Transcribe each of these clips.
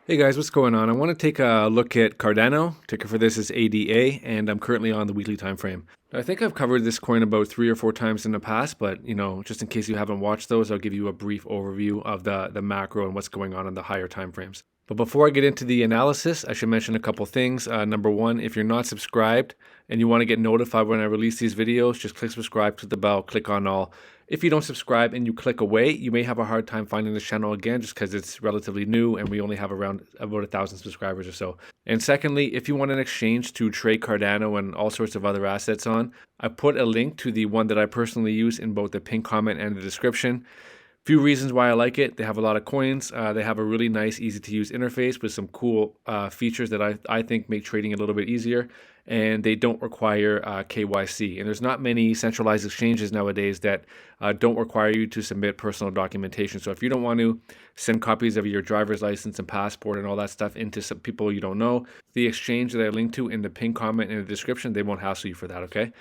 Hey guys, what's going on? I want to take a look at Cardano. Ticker for this is ADA, and I'm currently on the weekly time frame. I think I've covered this coin about 3 or 4 times in the past, but just in case you haven't watched those, I'll give you a brief overview of the macro and what's going on in the higher time frames. But before I get into the analysis, I should mention a couple things. Number one, if you're not subscribed and you want to get notified when I release these videos, just click subscribe, click the bell, click on all. If you don't subscribe and you click away, you may have a hard time finding this channel again just because it's relatively new and we only have around about 1,000 subscribers or so. And secondly, if you want an exchange to trade Cardano and all sorts of other assets on, I put a link to the one that I personally use in both the pinned comment and the description. Few reasons why I like it. They have a lot of coins. They have a really nice, easy to use interface with some cool features that I think make trading a little bit easier. And they don't require KYC. And there's not many centralized exchanges nowadays that don't require you to submit personal documentation. So if you don't want to send copies of your driver's license and passport and all that stuff into some people you don't know, the exchange that I link to in the pinned comment in the description, they won't hassle you for that, okay?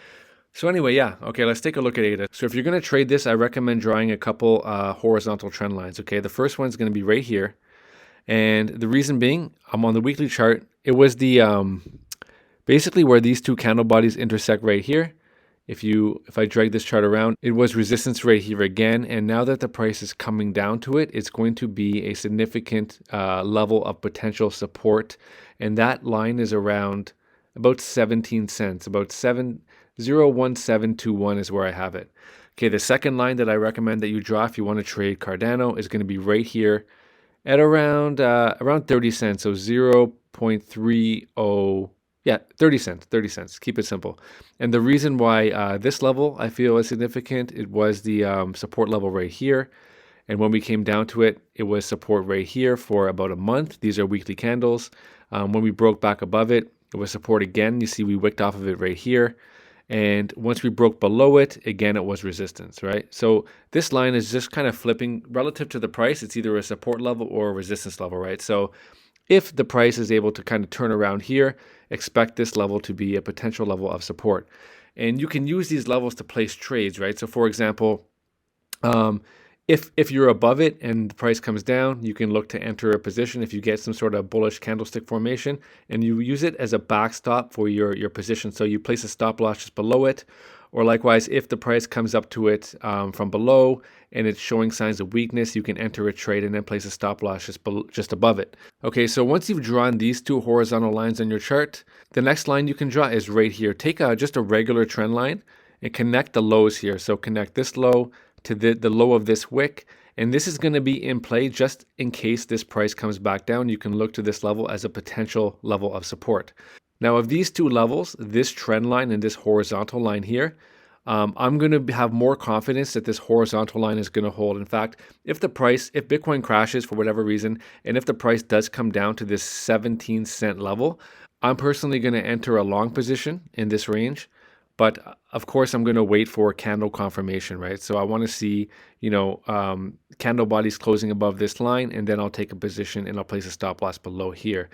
So anyway, yeah, okay, let's take a look at ADA. So if you're going to trade this, I recommend drawing a couple horizontal trend lines, okay? The first one's going to be right here. And the reason being, I'm on the weekly chart. It was the basically where these two candle bodies intersect right here. If I drag this chart around, it was resistance right here again. And now that the price is coming down to it, it's going to be a significant level of potential support. And that line is around about 17 cents, about 0.1721 is where I have it. Okay, the second line that I recommend that you draw if you want to trade Cardano is going to be right here at around 30 cents, so 0.30. Yeah, 30 cents. Keep it simple. And the reason why this level I feel is significant, it was the support level right here. And when we came down to it, it was support right here for about a month. These are weekly candles. When we broke back above it, it was support again. You see we wicked off of it right here. And once we broke below it, again, it was resistance, right? So this line is just kind of flipping relative to the price. It's either a support level or a resistance level, right? So if the price is able to kind of turn around here, expect this level to be a potential level of support. And you can use these levels to place trades, right? So for example, if you're above it and the price comes down, you can look to enter a position if you get some sort of bullish candlestick formation, and you use it as a backstop for your position. So you place a stop loss just below it, or likewise, if the price comes up to it from below and it's showing signs of weakness, you can enter a trade and then place a stop loss just above it. Okay, so once you've drawn these two horizontal lines on your chart, the next line you can draw is right here. Take just a regular trend line and connect the lows here. So connect this low to the low of this wick, and this is going to be in play just in case this price comes back down. You can look to this level as a potential level of support. Now of these two levels, this trend line and this horizontal line here, I'm going to have more confidence that this horizontal line is going to hold. In fact, if Bitcoin crashes for whatever reason, and if the price does come down to this 17-cent level, I'm personally going to enter a long position in this range. But of course, I'm going to wait for candle confirmation, right? So I want to see, candle bodies closing above this line, and then I'll take a position and I'll place a stop loss below here.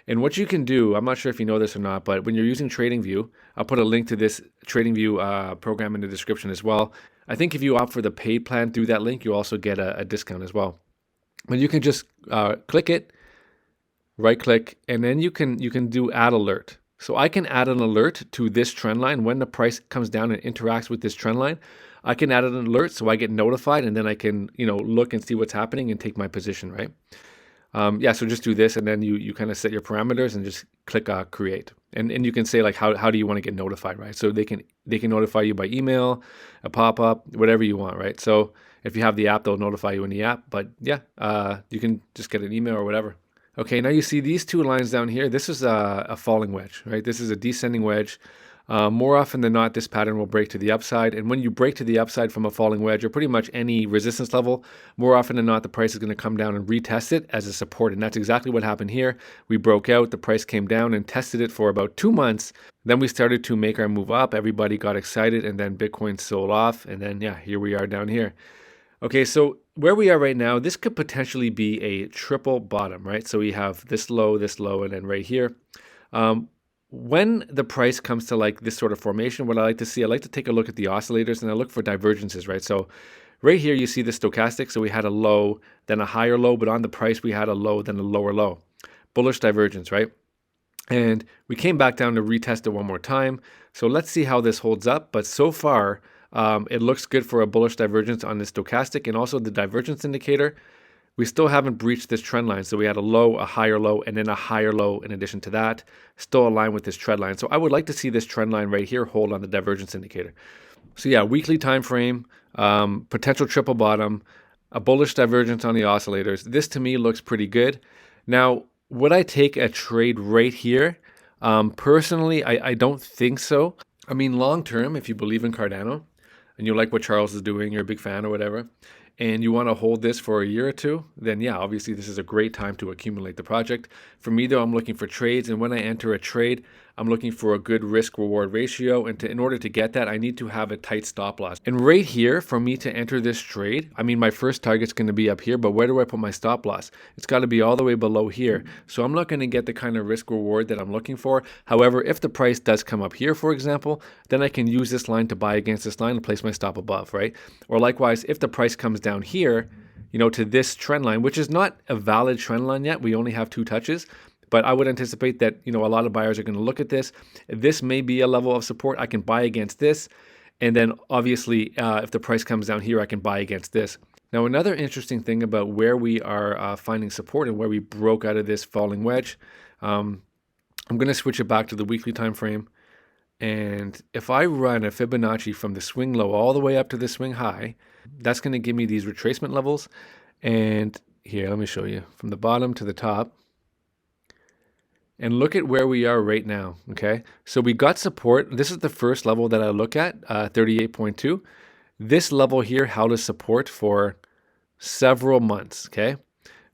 And what you can do, I'm not sure if you know this or not, but when you're using TradingView, I'll put a link to this TradingView program in the description as well. I think if you opt for the paid plan through that link, you also get a discount as well. But you can just click it, right click, and then you can do add alert. So I can add an alert to this trend line when the price comes down and interacts with this trend line. I can add an alert so I get notified, and then I can look and see what's happening and take my position, right? So just do this, and then you kind of set your parameters and just click create. And you can say like how do you want to get notified, right? So they can notify you by email, a pop-up, whatever you want, right? So if you have the app, they'll notify you in the app. But yeah, you can just get an email or whatever. Okay, now you see these two lines down here. This is a falling wedge, right? This is a descending wedge. More often than not, this pattern will break to the upside. And when you break to the upside from a falling wedge, or pretty much any resistance level, more often than not, the price is going to come down and retest it as a support. And that's exactly what happened here. We broke out, the price came down and tested it for about 2 months. Then we started to make our move up. Everybody got excited, and then Bitcoin sold off. And then, yeah, here we are down here. Okay, so where we are right now, this could potentially be a triple bottom, right? So we have this low, and then right here. When the price comes to like this sort of formation, what I like to see, I like to take a look at the oscillators and I look for divergences, right? So right here, you see the stochastic. So we had a low, then a higher low, but on the price, we had a low, then a lower low. bullish divergence, right? And we came back down to retest it one more time. So let's see how this holds up. But so far, it looks good for a bullish divergence on the stochastic and also the divergence indicator. We still haven't breached this trend line. So we had a low, a higher low, and then a higher low in addition to that, still aligned with this trend line. So I would like to see this trend line right here hold on the divergence indicator. So yeah, weekly time frame, potential triple bottom, a bullish divergence on the oscillators. This to me looks pretty good. Now, would I take a trade right here? Personally, I don't think so. I mean, long term, if you believe in Cardano and you like what Charles is doing, you're a big fan or whatever, and you want to hold this for a year or two, then yeah, obviously this is a great time to accumulate the project. For me though, I'm looking for trades, and when I enter a trade, I'm looking for a good risk reward ratio, and in order to get that, I need to have a tight stop loss. And right here, for me to enter this trade, I mean, my first target's going to be up here, but where do I put my stop loss? It's got to be all the way below here. So I'm not going to get the kind of risk reward that I'm looking for. However, if the price does come up here, for example, then I can use this line to buy against this line and place my stop above, right? Or likewise, if the price comes down here, to this trend line, which is not a valid trend line yet, we only have 2 touches. But I would anticipate that, a lot of buyers are going to look at this. This may be a level of support. I can buy against this. And then obviously, if the price comes down here, I can buy against this. Now, another interesting thing about where we are finding support and where we broke out of this falling wedge, I'm going to switch it back to the weekly time frame. And if I run a Fibonacci from the swing low all the way up to the swing high, that's going to give me these retracement levels. And here, let me show you from the bottom to the top. And look at where we are right now, okay? So we got support. This is the first level that I look at, 38.2. This level here held us support for several months, okay?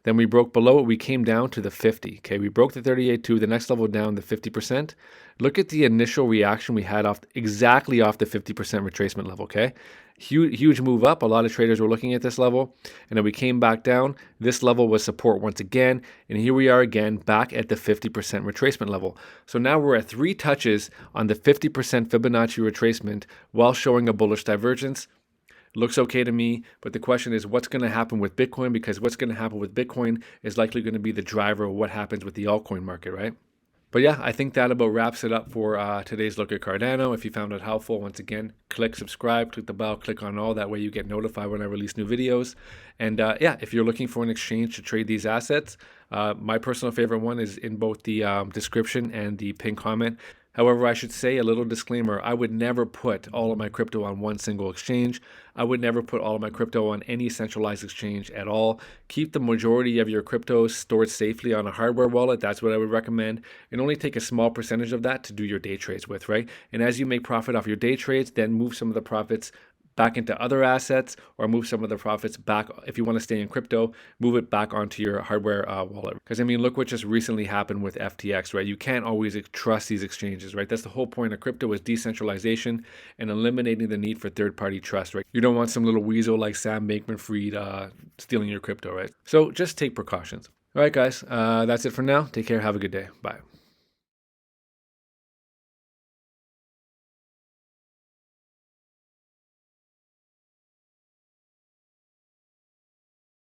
Then we broke below it. We came down to the 50, okay? We broke the 38.2, the next level down the 50%. Look at the initial reaction we had exactly off the 50% retracement level, okay? Huge move up. A lot of traders were looking at this level, and then we came back down. This level was support once again, and here we are again back at the 50% retracement level. So now we're at 3 touches on the 50% Fibonacci retracement while showing a bullish divergence. Looks okay to me, but the question is what's going to happen with Bitcoin, because what's going to happen with Bitcoin is likely going to be the driver of what happens with the altcoin market, right? But yeah, I think that about wraps it up for today's look at Cardano. If you found it helpful, once again, click subscribe, click the bell, click on all. That way you get notified when I release new videos. And yeah, if you're looking for an exchange to trade these assets, my personal favorite one is in both the description and the pinned comment. However, I should say a little disclaimer, I would never put all of my crypto on one single exchange. I would never put all of my crypto on any centralized exchange at all. Keep the majority of your cryptos stored safely on a hardware wallet. That's what I would recommend. And only take a small percentage of that to do your day trades with, right? And as you make profit off your day trades, then move some of the profits back into other assets, or move some of the profits back. If you want to stay in crypto, move it back onto your hardware wallet. Because I mean, look what just recently happened with FTX, right? You can't always trust these exchanges, right? That's the whole point of crypto, is decentralization and eliminating the need for third-party trust, right? You don't want some little weasel like Sam Bankman-Fried stealing your crypto, right? So just take precautions. All right, guys, that's it for now. Take care. Have a good day. Bye.